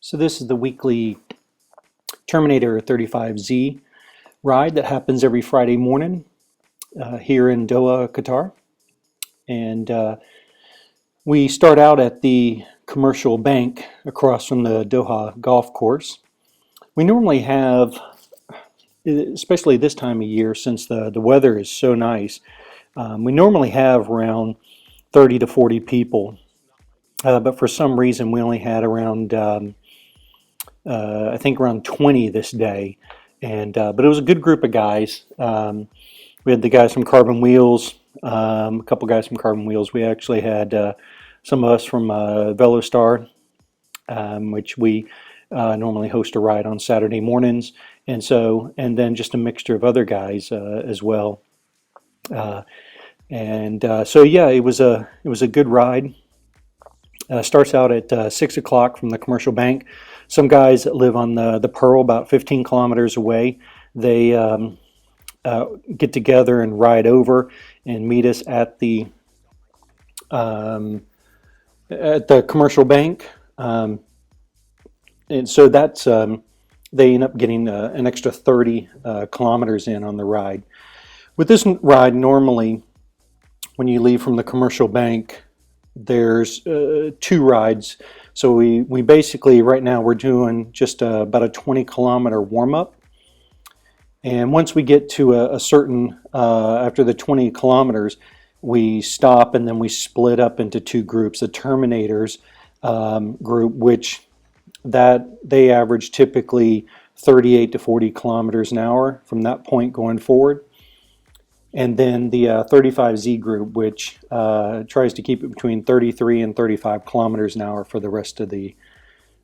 So this is the weekly Terminator 35Z ride that happens every Friday morning here in Doha, Qatar. And we start out at the commercial bank across from the Doha golf course. We normally have, especially this time of year, since the weather is so nice, we normally have around 30 to 40 people. But for some reason, we only had around I think around 20 this day, and but it was a good group of guys. We had the guys from Carbon Wheels, a couple guys from Carbon Wheels. We actually had some of us from Velostar, which we normally host a ride on Saturday mornings, and then just a mixture of other guys as well. So yeah, it was a good ride. Starts out at 6 o'clock from the commercial bank. Some guys that live on the Pearl, about 15 kilometers away, they get together and ride over and meet us at the commercial bank. And so that's they end up getting an extra 30 kilometers in on the ride. With this ride, normally when you leave from the commercial bank, there's two rides. So we basically, right now, we're doing just about a 20-kilometer warm-up. And once we get to a certain, after the 20 kilometers, we stop and then we split up into two groups. The Terminators group, which they average typically 38 to 40 kilometers an hour from that point going forward. And then the 35Z group, which tries to keep it between 33 and 35 kilometers an hour for the rest of the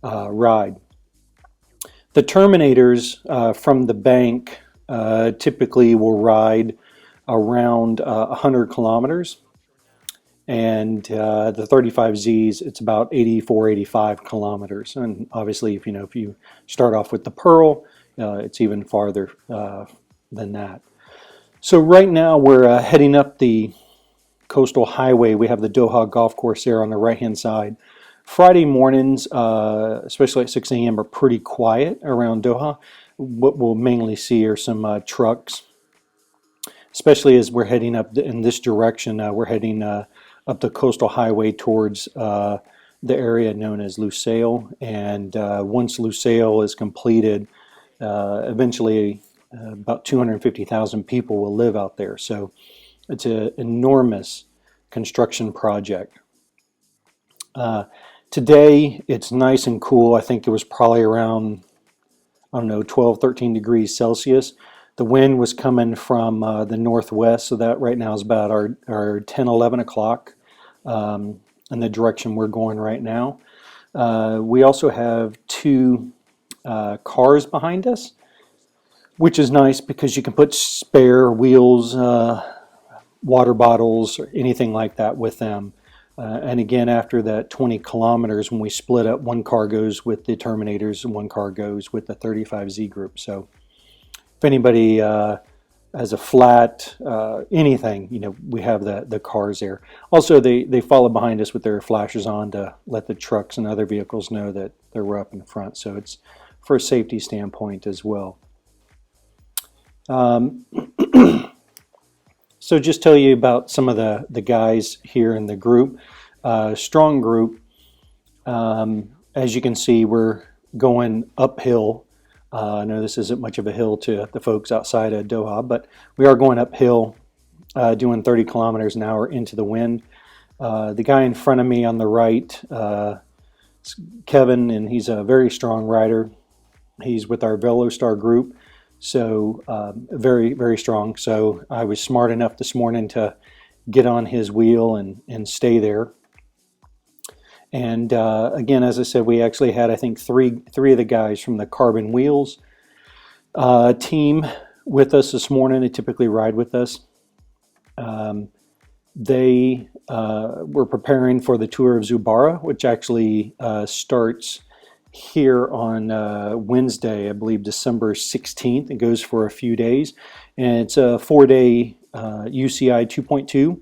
ride. The Terminators from the bank typically will ride around 100 kilometers. And the 35Zs, it's about 84, 85 kilometers. And obviously, if you start off with the Pearl, it's even farther than that. So right now we're heading up the coastal highway. We have the Doha golf course there on the right-hand side. Friday mornings, especially at 6 a.m., are pretty quiet around Doha. What we'll mainly see are some trucks, especially as we're heading up in this direction. We're heading up the coastal highway towards the area known as Lusail. And once Lusail is completed, eventually about 250,000 people will live out there. So it's an enormous construction project. Today it's nice and cool. I think it was probably around, 12, 13 degrees Celsius. The wind was coming from the northwest, so that right now is about our 10, 11 o'clock in the direction we're going right now. We also have two cars behind us, which is nice because you can put spare wheels, water bottles, or anything like that with them. And again, after that 20 kilometers, when we split up, one car goes with the Terminators and one car goes with the 35Z group. So if anybody has a flat, anything, we have the cars there. Also, they follow behind us with their flashes on to let the trucks and other vehicles know that they're up in front. So it's for a safety standpoint as well. So just tell you about some of the guys here in the group. Strong group. As you can see, we're going uphill. I know this isn't much of a hill to the folks outside of Doha, but we are going uphill, doing 30 kilometers an hour into the wind. The guy in front of me on the right, is Kevin, and he's a very strong rider. He's with our Velostar group. So very, very strong. So I was smart enough this morning to get on his wheel and stay there. And again, as I said, we actually had, I think, three of the guys from the Carbon Wheels team with us this morning. They typically ride with us. They were preparing for the tour of Zubarah, which actually starts here on Wednesday, I believe December 16th. It goes for a few days, and it's a 4-day UCI 2.2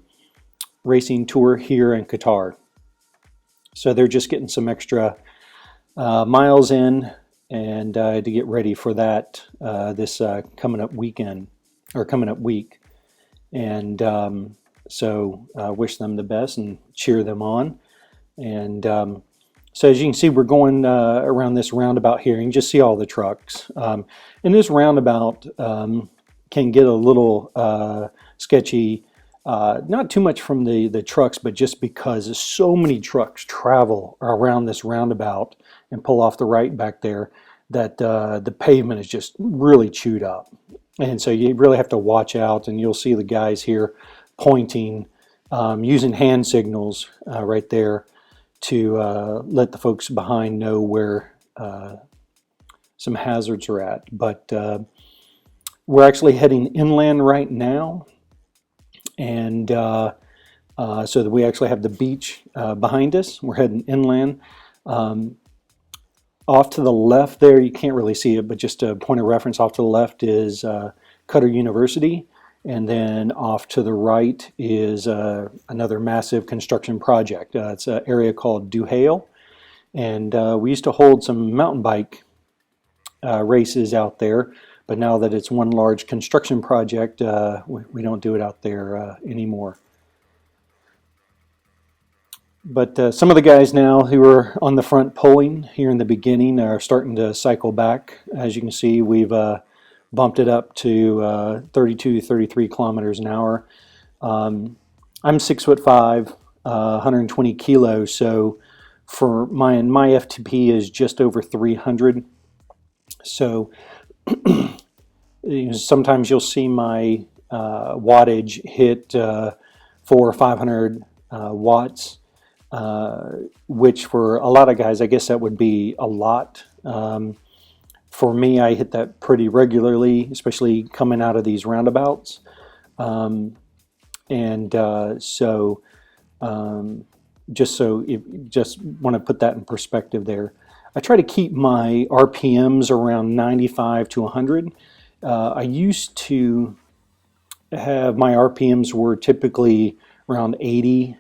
racing tour here in Qatar. So they're just getting some extra miles in, and to get ready for that this coming up weekend or coming up week. And so wish them the best and cheer them on. And so as you can see, we're going around this roundabout here. You can just see all the trucks. And this roundabout can get a little sketchy, not too much from the trucks, but just because so many trucks travel around this roundabout and pull off the right back there that the pavement is just really chewed up. And so you really have to watch out, and you'll see the guys here pointing, using hand signals right there to let the folks behind know where some hazards are at. But we're actually heading inland right now, and so that we actually have the beach behind us. We're heading inland. Off to the left there, you can't really see it, but just a point of reference, off to the left is Cutter University, and then off to the right is another massive construction project. It's an area called Duhale, and we used to hold some mountain bike races out there, but now that it's one large construction project, we don't do it out there anymore. But some of the guys now who are on the front pulling here in the beginning are starting to cycle back. As you can see, we've bumped it up to 32, 33 kilometers an hour. I'm 6'5", 120 kilos, so for my FTP is just over 300. So sometimes you'll see my wattage hit 400 or 500 watts. Which for a lot of guys, I guess that would be a lot. For me, I hit that pretty regularly, especially coming out of these roundabouts. So just want to put that in perspective there. I try to keep my RPMs around 95 to 100. I used to have my RPMs were typically around 80.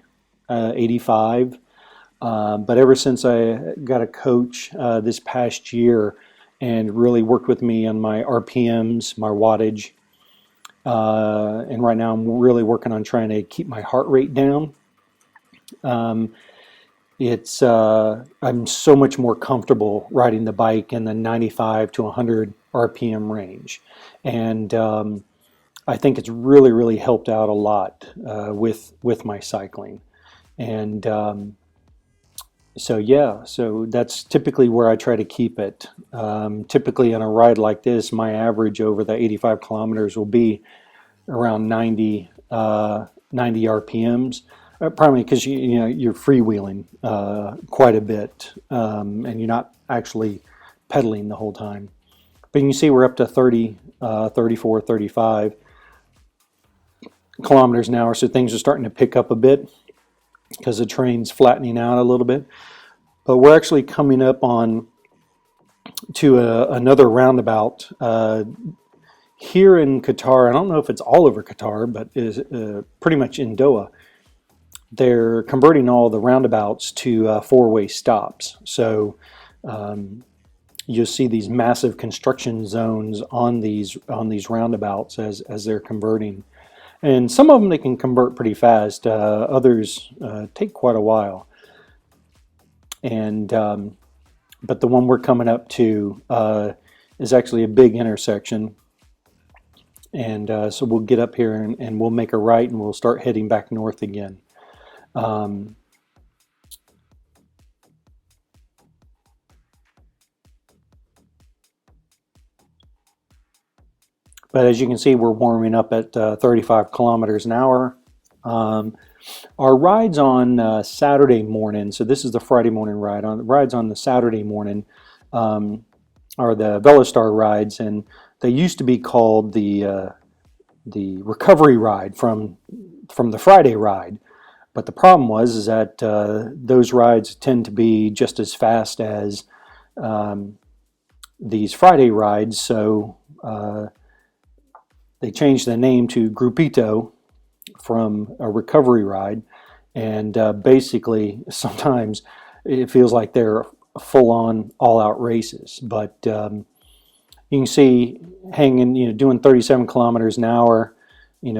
85, but ever since I got a coach this past year and really worked with me on my RPMs, my wattage, and right now I'm really working on trying to keep my heart rate down. I'm so much more comfortable riding the bike in the 95 to 100 RPM range, and I think it's really helped out a lot with my cycling. And so that's typically where I try to keep it. Typically on a ride like this, my average over the 85 kilometers will be around 90 RPMs, primarily because you're freewheeling quite a bit, and you're not actually pedaling the whole time. But you can see we're up to 30, 34, 35 kilometers an hour, so things are starting to pick up a bit, because the terrain's flattening out a little bit. But we're actually coming up on to another roundabout here in Qatar. I don't know if it's all over Qatar, but is pretty much in Doha. They're converting all the roundabouts to four-way stops. So you'll see these massive construction zones on these roundabouts as they're converting. And some of them they can convert pretty fast. Others take quite a while. And but the one we're coming up to is actually a big intersection. And so we'll get up here and we'll make a right and we'll start heading back north again. But as you can see, we're warming up at 35 kilometers an hour. Our rides on Saturday morning, so this is the Friday morning ride. On the rides on the Saturday morning are the Velostar rides, and they used to be called the recovery ride from the Friday ride. But the problem was that those rides tend to be just as fast as these Friday rides, so they changed the name to Grupito from a recovery ride, and basically sometimes it feels like they're full-on all-out races. But you can see hanging, doing 37 kilometers an hour,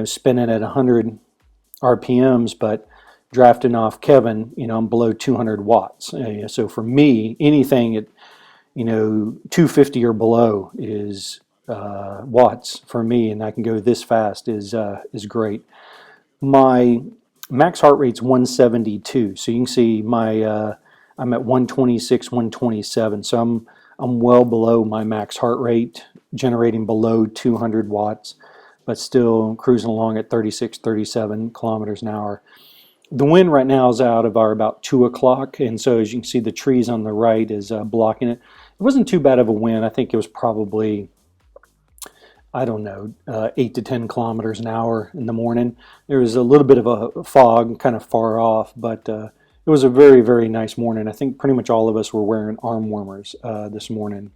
spinning at 100 RPMs, but drafting off Kevin, I'm below 200 watts. So for me, anything at 250 or below is watts for me, and I can go this fast is great. My max heart rate's 172, so you can see I'm at 126, 127, so I'm well below my max heart rate, generating below 200 watts, but still cruising along at 36, 37 kilometers an hour. The wind right now is out of about 2 o'clock, and so as you can see, the trees on the right is blocking it. It wasn't too bad of a wind. I think it was probably, I don't know, 8 to 10 kilometers an hour in the morning. There was a little bit of a fog kind of far off, but it was a very, very nice morning. I think pretty much all of us were wearing arm warmers this morning.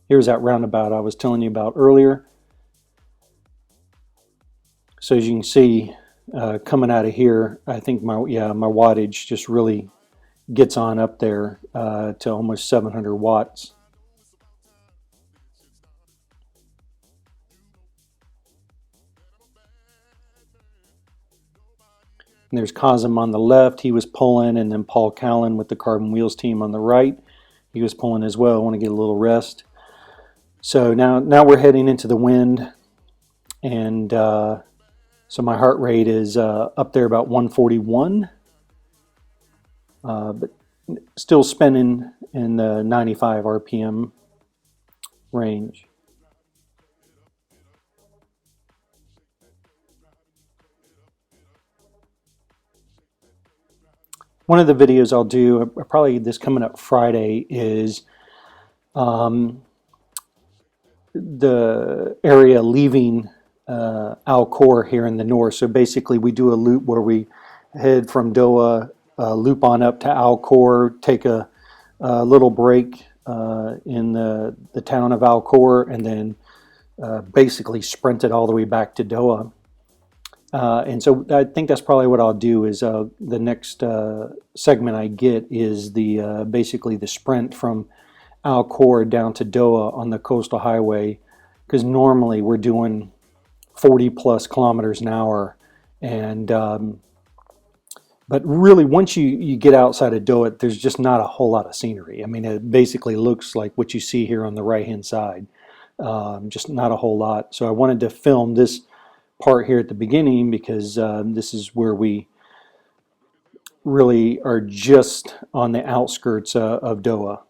Here's that roundabout I was telling you about earlier. So as you can see, coming out of here, I think my wattage just really gets on up there to almost 700 watts. And there's Cosm on the left, he was pulling, and then Paul Callan with the Carbon Wheels team on the right, he was pulling as well. I want to get a little rest. So now we're heading into the wind, and so my heart rate is up there about 141, but still spinning in the 95 RPM range. One of the videos I'll do, probably this coming up Friday, is the area leaving Alcor here in the north. So basically we do a loop where we head from Doha, loop on up to Alcor, take a little break in the town of Alcor, and then basically sprint it all the way back to Doha. And so I think that's probably what I'll do is the next segment I get is the basically the sprint from Alcor down to Doha on the coastal highway, because normally we're doing 40 plus kilometers an hour, and but really once you get outside of Doha, there's just not a whole lot of scenery. I mean, it basically looks like what you see here on the right hand side, just not a whole lot. So I wanted to film this part here at the beginning because this is where we really are just on the outskirts of Doha.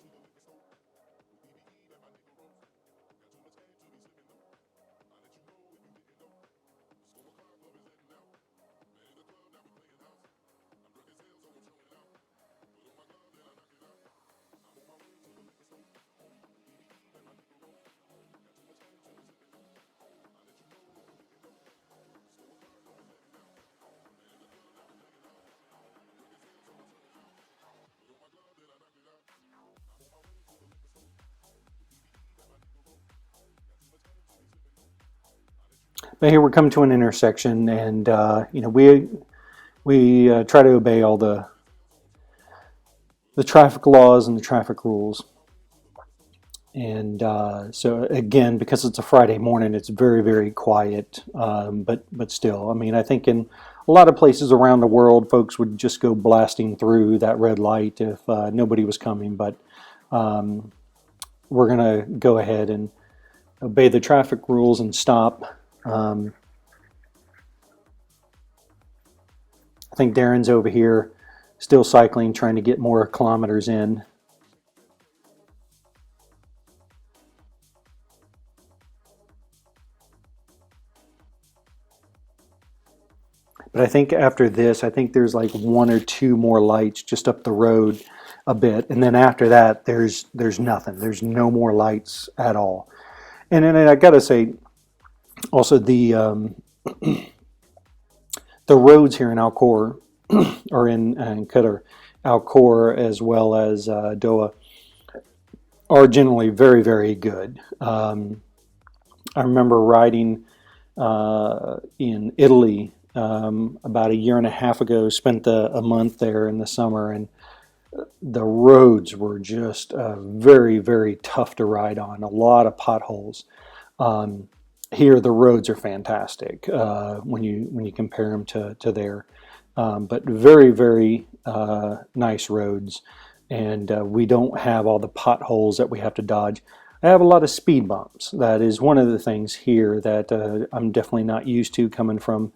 But here we're coming to an intersection, and we try to obey all the traffic laws and the traffic rules. And so again, because it's a Friday morning, it's very, very quiet. But still, I mean, I think in a lot of places around the world, folks would just go blasting through that red light if nobody was coming. But we're gonna go ahead and obey the traffic rules and stop. I think Darren's over here still cycling, trying to get more kilometers in. But I think after this, I think there's like 1 or 2 more lights just up the road a bit, and then after that, there's nothing. There's no more lights at all. And then I gotta say, also the roads here in Alcor, or in Qatar, Alcor as well as Doha, are generally very, very good. I remember riding in Italy about a year and a half ago, spent a month there in the summer, and the roads were just very, very tough to ride on. A lot of potholes. Um, Here, the roads are fantastic when you compare them to there, but very, very nice roads, and we don't have all the potholes that we have to dodge. I have a lot of speed bumps. That is one of the things here that I'm definitely not used to coming from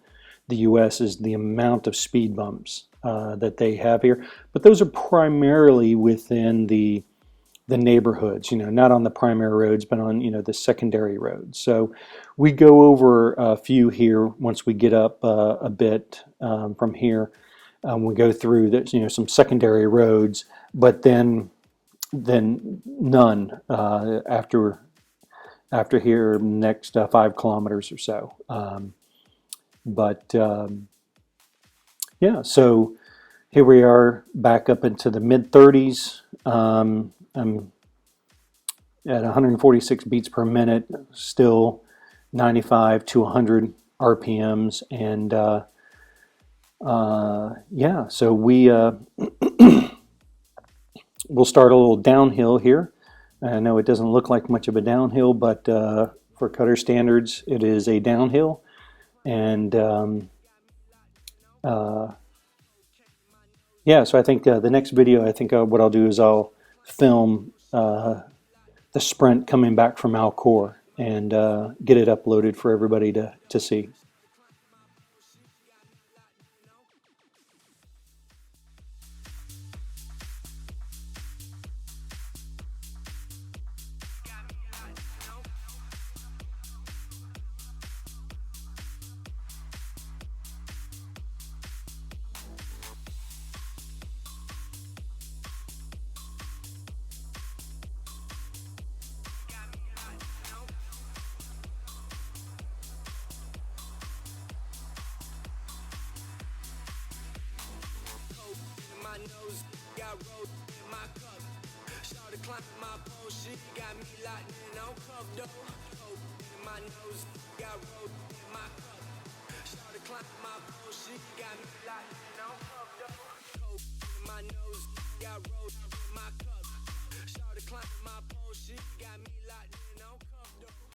the U.S. is the amount of speed bumps that they have here. But those are primarily within the neighborhoods, not on the primary roads, but on, the secondary roads. So we go over a few here once we get up a bit from here. We go through the, some secondary roads, but then none after here next 5 kilometers or so. But yeah, so here we are back up into the mid 30s. I'm at 146 beats per minute, still 95 to 100 RPMs, and yeah, so we'll start a little downhill here. I know it doesn't look like much of a downhill, but for cutter standards, it is a downhill, and yeah, so I think the next video, I think what I'll do is I'll film the sprint coming back from Alcor and get it uploaded for everybody to see. My nose, got road in my cup. Started climbing my pole, she got me locked in on cuff though. Coke in my nose, got road in my cup. Started climbing my pole, she got me locked in on cuff though. Coke in my nose, got road in my cup. Started climbing my pole, she got me locked in on cuff though.